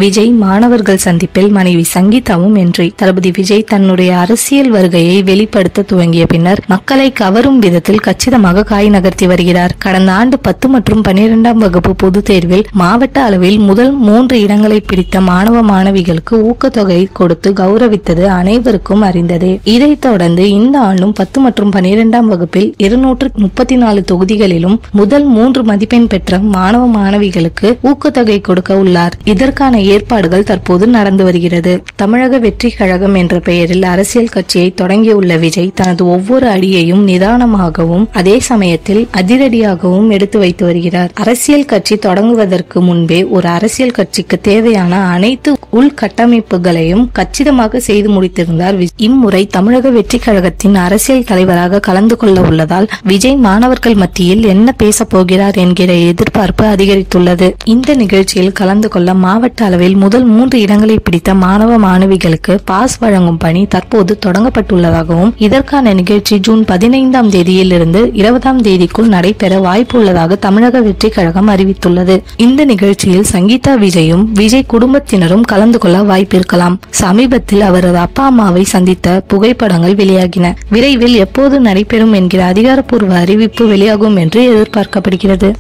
விஜய் மாணவர்கள் சந்திப்பில் மனைவி சங்கீதாவும் என்றி தளபதி விஜய் தன்னுடைய அரசியல் வருகையை வெளிப்படுத்த துவங்கிய பின்னர் மக்களை கவரும் விதத்தில் கச்சிதமாக காய் நகர்த்தி வருகிறார். கடந்த ஆண்டு 10 மற்றும் 12ஆம் வகுப்பு பொதுத் தேர்வில் மாவட்ட அளவில் முதல் 3 இடங்களை பிடித்த மாணவ மாணவிகளுக்கு ஊக்கத்தொகை கொடுத்து கௌரவித்தது அனைவருக்கும் அறிந்ததே. இதைத் தொடர்ந்து இந்த ஆண்டும் 10 மற்றும் 12ஆம் வகுப்பில் 234 தொகுதிகளிலும் முதல் 3 மதிப்பெண் பெற்ற மாணவ மாணவிகளுக்கு ஊக்கத்தொகை கொடுக்க உள்ளார். இதற்கான ஏற்பாடுகள் தற்போது நடந்து வருகிறது. தமிழக வெற்றி கழகம் என்ற பெயரில் அரசியல் கட்சியை தொடங்கியுள்ள விஜய் தனது ஒவ்வொரு அடியையும் நிதானமாகவும் அதே சமயத்தில் அதிரடியாகவும் எடுத்து வைத்து வருகிறார். அரசியல் கட்சி தொடங்குவதற்கு முன்பே ஒரு அரசியல் கட்சிக்கு தேவையான அனைத்து உள்கட்டமைப்புகளையும் கச்சிதமாக செய்து முடித்திருந்தார். இம்முறை தமிழக வெற்றி கழகத்தின் அரசியல் தலைவராக கலந்து கொள்ள உள்ளதால் விஜய் மாணவர்கள் மத்தியில் என்ன பேச போகிறார் என்கிற எதிர்பார்ப்பு அதிகரித்துள்ளது. இந்த நிகழ்ச்சியில் கலந்து கொள்ள மாவட்ட அளவில் முதல் 3 இடங்களை பிடித்த மாணவ மாணவிகளுக்கு பாஸ் வழங்கும் பணி தற்போது தொடங்கப்பட்டுள்ளதாகவும் இதற்கான நிகழ்ச்சி ஜூன் 15ஆம் தேதியிலிருந்து 20ஆம் தேதிக்குள் நடைபெற வாய்ப்பு உள்ளதாக தமிழக வெற்றி கழகம் அறிவித்துள்ளது. இந்த நிகழ்ச்சியில் சங்கீதா விஜயும் விஜய் குடும்பத்தினரும் கலந்து கொள்ள வாய்ப்பிருக்கலாம். சமீபத்தில் அவரது அப்பா அம்மாவை சந்தித்த புகைப்படங்கள் வெளியாகின. விரைவில் எப்போது நடைபெறும் என்கிற அதிகாரப்பூர்வ அறிவிப்பு வெளியாகும் என்று எதிர்பார்க்கப்படுகிறது.